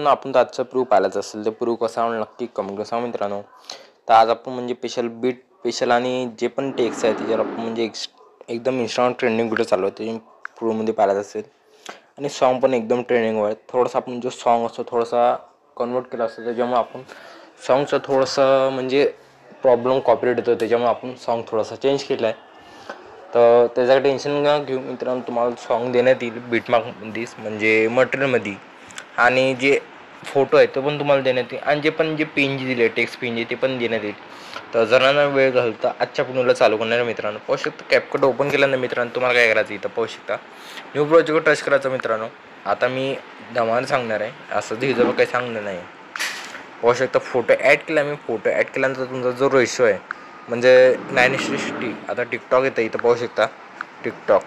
मित्रांनो, आपण तर आजचा प्रूफ पाहिलाच असेल, तर प्रूफ कसा होईल नक्की कमेंट करा मित्रांनो. तर आज आपण म्हणजे स्पेशल आणि जे पण टेक्स्ट आहे त्याच्यावर आपण म्हणजे एकदम इंस्टाग्राम ट्रेंडिंग व्हिडिओ चालू आहे ते प्रूफमध्ये पाहिलाच असेल. आणि सॉन्ग पण एकदम ट्रेंडिंगवर आहे. थोडासा आपण जो सॉन्ग असतो थोडासा कन्वर्ट केला असतो, त्याच्यामुळे आपण सॉन्गचं थोडंसं म्हणजे प्रॉब्लेम कॉपीराइट येतो, त्याच्यामुळे आपण सॉन्ग थोडासा चेंज केला आहे. तर त्याचं टेन्शन नका घेऊ मित्रांनो, तुम्हाला सॉन्ग देण्यात येईल बीटमार्कमध्येच म्हणजे मटेरियलमध्ये. आणि जे फोटो आहे तो पण तुम्हाला देण्यात येईल, आणि जे पेन जी दिले टेक्स्ट पेन ते पण देण्यात येईल. तर जरा वेळ घालता आजच्या पुण्याला चालू करणार मित्रांनो. पाहू शकता कॅपकट ओपन केल्यानंतर मित्रांनो तुम्हाला काय करायचं इथं पाहू शकता न्यू प्रोजेक्टवर टच करायचं मित्रांनो. आता मी दमाने सांगणार आहे, असं धीरजवळ काही सांगणार नाही. पाहू शकता फोटो ॲड केला मी. फोटो ॲड केल्यानंतर तुमचा जो रेशो आहे म्हणजे 9:60. आता टिकटॉक येतं इथं पाहू शकता टिकटॉक.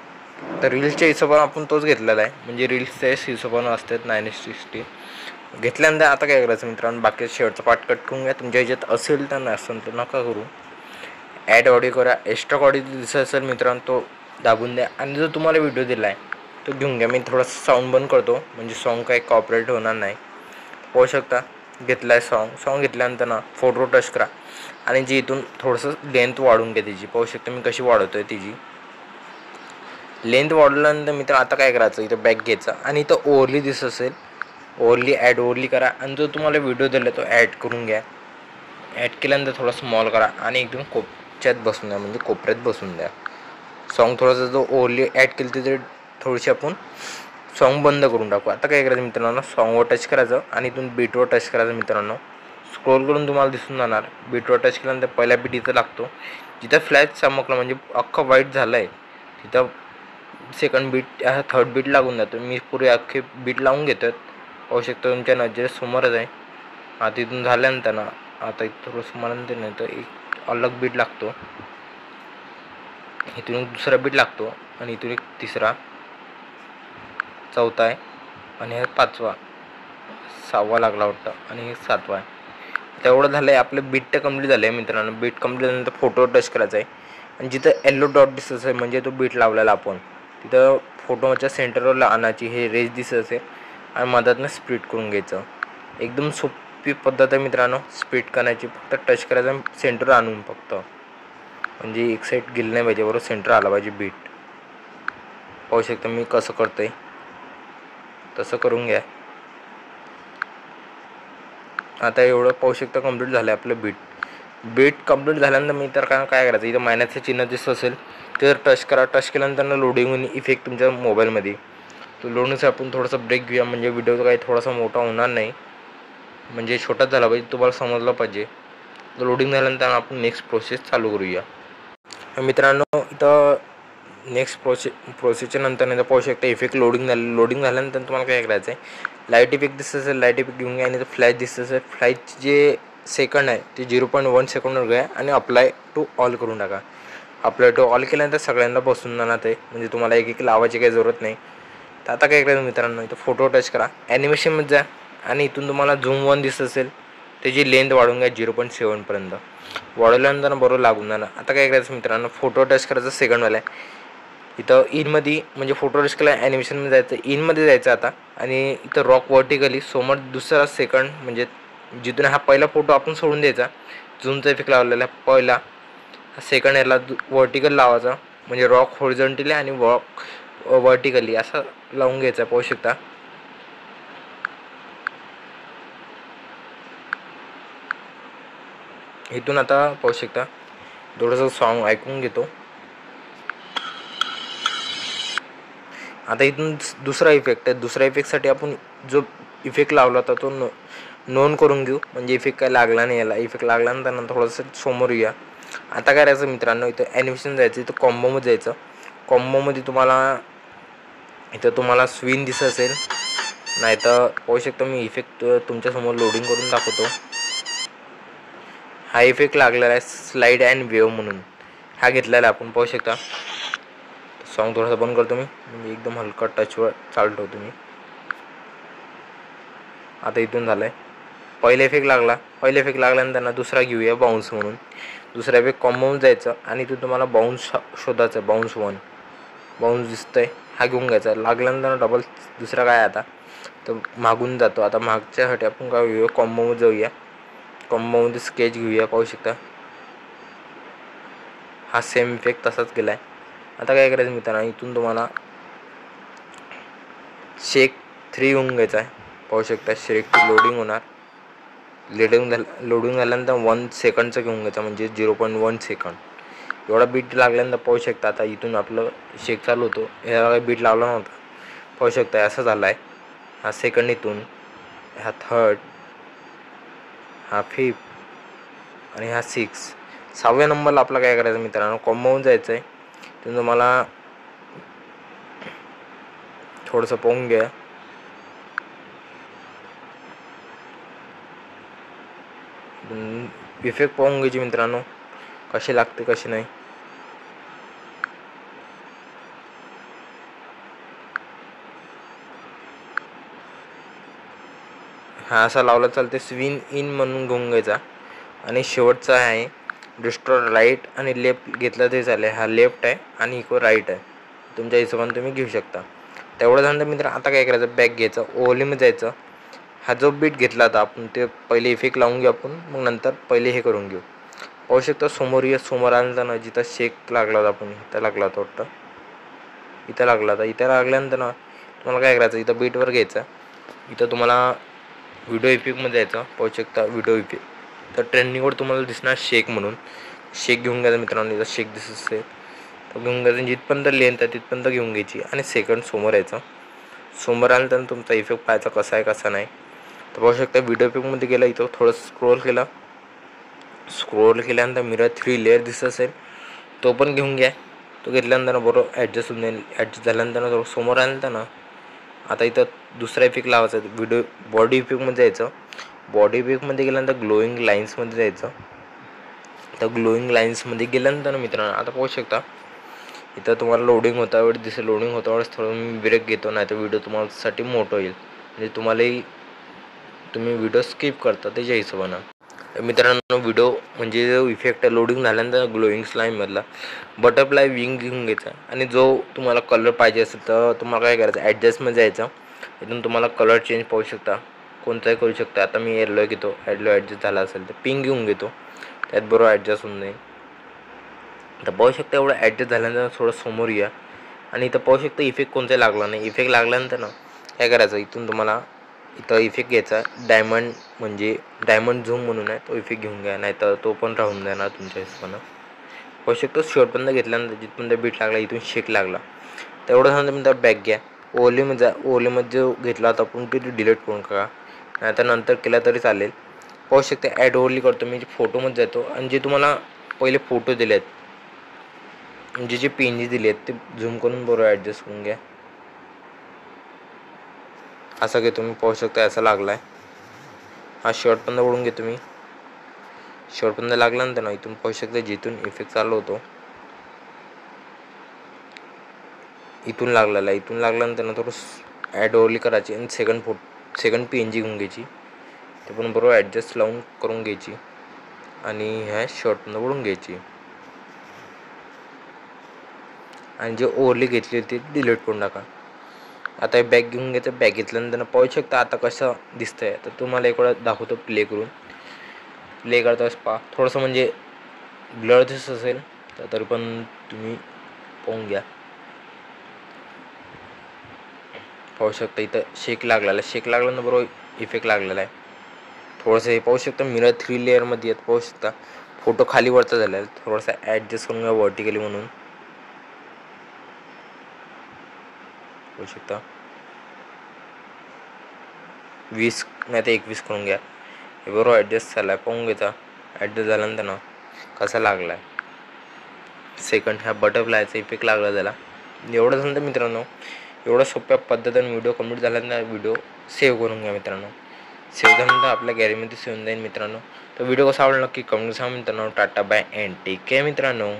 तर रील्सच्या हिशोबाने आपण तोच घेतलेला आहे, म्हणजे रील्सच्या हिशोबाने असतात 9:60 घेतल्यानंतर. आता काय करायचं मित्रांनो, बाकी शेवटचा पार्ट कट करून घ्या. तुमच्या ह्याच्यात असेल तर नसेल तर नका करू. ॲड ऑडिओ करा. एक्स्ट्रा ऑडिओ दिसत असेल मित्रांनो तो दाबून द्या. आणि जो तुम्हाला व्हिडिओ दिला आहे तो घेऊन घ्या. मी थोडासा साऊंड बंद करतो म्हणजे सॉन्ग काही कॉपरेट होणार नाही. पाहू शकता घेतला आहे सॉन्ग घेतल्यानंतर ना फोटो टच करा आणि जी इथून थोडंसं लेंथ वाढवून घ्या त्याची. पाहू शकता मी कशी वाढवतो आहे त्याची लेंथ वाढवल्यानंतर मित्र आता काय करायचं, इथं बॅक घ्यायचा आणि इथं ओव्हरली दिसत असेल ओव्हरली करा. आणि जो तुम्हाला व्हिडिओ दिला तो ॲड करून घ्या. ॲड केल्यानंतर थोडा स्मॉल करा आणि एकदम कोपऱ्यात बसून द्या, म्हणजे कोपऱ्यात बसून द्या. सॉन्ग थोडासा जो ओव्हरली ॲड केलं ते थोडीशी आपण सॉन्ग बंद करून टाकू. आता काय करायचं मित्रांनो, सॉन्गवर टच करायचं आणि इथून बीटवर टच करायचं मित्रांनो. स्क्रोल करून तुम्हाला दिसून जाणार. बीटवर टच केल्यानंतर पहिला बीट इथं लागतो. जिथं फ्लॅश चमकला म्हणजे अख्खं वाईट झालं आहे तिथं सेकंड बीट थर्ड बीट लागून जातो. मी पुरे अख्खे बीट लावून घेतो. पाहू शकतो तुमच्या नजरेसमोरच आहे. आता इथून झाल्यानंतर ना आता इथं थोडंसं मला नाही तर एक अलग बीट लागतो. इथून एक दुसरा बीट लागतो आणि इथून एक तिसरा चौथा आहे आणि हे पाचवा सहावा लागला वाटतं आणि हे सातवा आहे. तेवढं झालं आहे आपलं. बीट तर कम्प्लीट झालं आहे मित्रांनो. बीट कम्प्लीट झाल्यानंतर फोटो टच करायचा आहे आणि जिथं येल्लो डॉट दिसत असेल म्हणजे तो बीट लावलेला आपण तिथं फोटोच्या सेंटरवर आणायची. हे रेज दिसत असेल आणि मधातनं स्प्लिट करून घ्यायचं. एकदम सोपी पद्धत आहे मित्रांनो स्प्लिट करण्याची. फक्त टच करायचं सेंटर आणून फक्त, म्हणजे एक साईड गेली नाही पाहिजे, बरोबर सेंटर आला पाहिजे बीट. पाहू शकता मी कसं करतो आहे तसं करून घ्या. आता एवढं पाहू शकता कंप्लीट झालं आहे आपलं बीट कंप्लीट झाल्यानंतर मी तर काय करायचं, इथं मायनसचं चिन्ह दिसत असेल तर टच करा. टच केल्यानंतर लोडिंग होऊन इफेक्ट तुमच्या मोबाईलमध्ये तो लोडनुसार आपण थोडासा ब्रेक घेऊया, म्हणजे व्हिडिओ काही थोडासा मोठा होणार नाही, म्हणजे छोटाच झाला पाहिजे, तुम्हाला समजलं पाहिजे. तर लोडिंग झाल्यानंतर आपण नेक्स्ट प्रोसेस चालू करूया मित्रांनो. इथं नेक्स्ट प्रोसेसच्या नंतर पाहू शकता इफेक्ट लोडिंग झाल्यानंतर तुम्हाला काय करायचं आहे, लाईट इफेक्ट दिसत असेल लाईट इफेक्ट घेऊन घ्या. आणि फ्लॅश दिसत असेल फ्लॅशचे जे सेकंड आहे ते 0.1 सेकंडवर घ्या आणि अप्लाय टू ऑल करून टाका. अप्लाय टू ऑल केल्यानंतर सगळ्यांना बसून जाणार ते, म्हणजे तुम्हाला एक लावायची काही जरूरत नाही. तर आता काय करायचं मित्रांनो, इथं फोटो टच करा, ॲनिमेशनमध्ये जा आणि इथून तुम्हाला झूम 1 दिसत असेल त्याची लेंथ वाढवून घ्या 0.7पर्यंत. वाढवल्यानंतर बरोबर लागून जाणार. आता काय करायचं मित्रांनो, फोटो टच करायचं सेकंडवाला आहे. इथं इनमध्ये म्हणजे फोटो टच केला ॲनिमेशनमध्ये जायचं, इनमध्ये जायचं आता. आणि इथं रॉक वर्टिकली समोर दुसरा सेकंड म्हणजे जिथून हा पहिला फोटो आपण सोडून द्यायचा, झूमचा इफेक्ट लावलेला पहिला सेकंड याला वर्टिकल लावायचा, म्हणजे रॉक हॉरिझॉन्टली आणि रॉक वर्टिकली असं लावून घ्यायचं. पाहू शकता इथून आता पाहू शकता थोडंसं सॉन्ग ऐकून घेतो. आता इथून दुसरा इफेक्ट आहे. दुसऱ्या इफेक्टसाठी आपण जो इफेक्ट लावला होता तो नोंद करून घेऊ, म्हणजे इफेक्ट काय लागला नाही याला. इफेक्ट लागल्यानंतर थोडंसं समोर येऊया. आता काय करायचं मित्रांनो, इथं ॲनिमेशन जायचं, इथं कॉम्बोमध्ये जायचं. कॉम्बोमध्ये तुम्हाला स्विन दिसत असेल, नाही तर पाहू शकता मी इफेक्ट तुमच्यासमोर लोडिंग करून दाखवतो. हा इफेक्ट लागलेला आहे स्लाईड अँड वेव्ह म्हणून, हा घेतलेला आहे आपण. पाहू शकता सॉन्ग थोडासा बंद करतो मी, म्हणजे एकदम हलका टचवर चालू ठेवतो मी. आता इथून झालं आहे पहिला इफेक्ट लागल्यानंतर दुसरा घेऊया बाउन्स म्हणून. दुसरा इफेक्ट कॉम्बोमध्ये जायचं आणि इथून तुम्हाला बाउन्स शोधायचं. बाउन्स दिसतंय हा घेऊन घ्यायचा. लागल्यानंतर डबल दुसरा काय आता तर मागून जातो. आता मागच्यासाठी आपण काय घेऊया, कॉम्बोमध्ये जाऊया. कॉम्बोमध्ये स्केच घेऊया. पाहू शकता हा सेम इफेक्ट तसाच केला आहे. आता काय करायचं मित्रांनो, इथून तुम्हाला शेक 3 होऊन घ्यायचा आहे. पाहू शकता शेक लोडिंग होणार. लोडिंग झाल्यानंतर 1 सेकंडचं घेऊन घ्यायचं, म्हणजे 0.1 सेकंड एवढा बीट लागल्यानंतर पाहू शकता. आता इथून आपलं शेक चालू होतो. ह्याला काही बीट लावला नव्हता. पाहू शकता असं झालं आहे. हा सेकंड, इथून हा थर्ड, हा फिफ्थ आणि हा 6. 6व्या नंबरला आपला काय करायचं मित्रांनो, कॉम्बोवून जायचं आहे. तिथून तुम्हाला थोडंसं पाहून घ्या. इफेक्ट पाहून घ्यायची मित्रांनो, कसे लागते कसे नाही. हा असा लावला चालते. स्विन इन म्हणून घेऊन घ्यायचा. आणि शेवटचा आहे डिस्ट्रॉय राईट आणि लेफ्ट घेतला तरी चालेल. हा लेफ्ट आहे आणि इको राईट आहे. तुमच्या हिशोबाने तुम्ही घेऊ शकता. तेवढं झालं मित्र. आता काय करायचं, बॅक घ्यायचं, ओव्हरलेमध्ये जायचं. हा जो बीट घेतला होता आपण ते पहिले इफेक्ट लावून घेऊ आपण, मग नंतर पहिले हे करून घेऊ. पाहू शकता समोर आल्यानंतर ना, जिथं शेक लागला होता आपण इथं लागला होता वाटतं, इथं लागला होता. इथं लागल्यानंतर ना तुम्हाला काय करायचं, इथं बीटवर घ्यायचं. इथं तुम्हाला व्हिडिओ इफेक्टमध्ये जायचं. पाहू शकता व्हिडिओ इफेक्ट, तर ट्रेंडिंगवर तुम्हाला दिसणार शेक म्हणून. शेक घेऊन घ्यायचा मित्रांनो. इथं शेक दिसत असेल तर घेऊन घ्यायचं. जिथपर्यंत लेंथ आहे तिथपर्यंत घेऊन घ्यायची आणि सेकंड समोर यायचं. समोर आल्यानंतर तुमचा इफेक्ट पाहायचा कसा आहे कसा नाही. तर पाहू शकता व्हिडिओ इफेक्टमध्ये गेला. इथं थोडं स्क्रोल केल्यानंतर मिरर 3 लेअर दिसत असेल तो पण घेऊन घ्या. तो घेतल्यानंतर बरोबर ॲडजस्ट होऊन जाईल. ॲडजस्ट झाल्यानंतर समोर आल्यानंतर ना आता इथं दुसरा इफेक्ट लावायचा. व्हिडिओ बॉडी इफेक्टमध्ये जायचं. बॉडी इफेक्टमध्ये गेल्यानंतर ग्लोईंग लाईन्समध्ये जायचं. तर ग्लोईंग लाईन्समध्ये गेल्यानंतर मित्रांनो आता पाहू शकता इथं तुम्हाला लोडिंग होता वेळ दिसेल. लोडिंग होता वेळेस थोडं मी ब्रेक घेतो, नाही तर व्हिडिओ तुम्हासाठी मोठं होईल. म्हणजे तुम्ही व्हिडिओ स्किप करता त्याच्या हिशोबानं. मित्रांनो व्हिडिओ म्हणजे जो इफेक्ट लोडिंग झाल्यानंतर ग्लोईंग स्लाईममधला बटरफ्लाय विंग घेऊन घ्यायचा. आणि जो तुम्हाला कलर पाहिजे असेल तर तुम्हाला काय करायचं, ॲडजस्टमध्ये जायचं. इथून तुम्हाला कलर चेंज पाहू शकता, कोणताही करू शकता. आता मी येलो घेतो. येलो ॲडजस्ट झाला असेल तर पिंक घेऊन घेतो, त्यात बरोबर ॲडजस्ट होऊन जाईल. तर पाहू शकता एवढं ॲडजस्ट झाल्यानंतर थोडं समोर या. आणि इथं पाहू शकता इफेक्ट कोणताही लागला नाही. इफेक्ट लागल्यानंतर ना काय करायचं, इथून तुम्हाला इथं इफेक्ट घ्यायचा. डायमंड म्हणजे डायमंड झूम म्हणून आहे, तो इफेक्ट घेऊन घ्या, नाही तर तो पण राहून जाणार तुमच्या हिशोबानं. पाहू शकतो शेवटपर्यंत घेतल्यानंतर जिथपर्यंत बीट लागला इथून शेक लागला तेवढं झालं नंतर बॅक घ्या. ओलीमध्ये जो घेतला होता आपण तो डिलीट करून का, नाही तर नंतर केला तरी चालेल. पाहू शकता ॲड ओरली करतो मी, फोटोमध्ये जातो आणि जे तुम्हाला पहिले फोटो दिले आहेत, म्हणजे जे पेंजी दिले आहेत ते झूम करून बरोबर ॲडजस्ट करून घ्या. असं घे तुम्ही. पाहू शकता असा लागला आहे. हा शॉर्टपर्यंत ओढून घेतो मी. शॉर्टपर्यंत लागल्यानंतर ना इथून पाहू शकता जिथून इफेक्ट चालू होतो इथून लागलेला आहे. इथून लागल्यानंतर ना थोडं ॲड ओरली करायची आणि सेकंड PNG घेऊन घ्यायची. ते पण बरोबर ॲडजस्ट लावून करून घ्यायची आणि ह्या शॉर्टपर्यंत ओढून घ्यायची. आणि जे ओरली घेतली होती डिलीट करून टाका. आता हे बॅग घेऊन घ्यायचं. बॅग घेतल्यानंतर पाहू शकता आता कसं दिसतंय. तर तुम्हाला एक वेळा दाखवतो प्ले करून. प्ले करता वेळेस पहा थोडंसं म्हणजे ब्लर दिसत असेल तर तरी पण तुम्ही पाहून घ्या. पाहू शकता इथं शेक लागलेला आहे. शेक लागल्यानंतर बरोबर इफेक्ट लागलेला आहे. थोडंसं हे पाहू शकता मिरर 3 लेअरमध्ये येत. पाहू शकता फोटो खाली वरचा झालेला आहे. थोडासा ॲडजस्ट करून घ्या व्हर्टिकली म्हणून. पाहू शकता 20 नाही तर 21 करून घ्या. हे बरोबर ॲडजस्ट झाला आहे. पाहून घ्यायचा. ॲडजस्ट झाल्यानंतर ना कसा लागला आहे. सेकंड ह्या बटरफ्लायचा इफेक्ट लागला त्याला. एवढं झालं तर मित्रांनो, एवढं सोप्या पद्धतीने व्हिडिओ कंप्लीट झाल्यानंतर व्हिडिओ सेव्ह करून घ्या मित्रांनो. सेव्ह झाल्यानंतर आपल्या गॅलरीमध्ये सेव्ह जाईल मित्रांनो. तर व्हिडिओ कसा आवडला नक्की कमेंट सांगा मित्रांनो. Tata bye and take care मित्रांनो.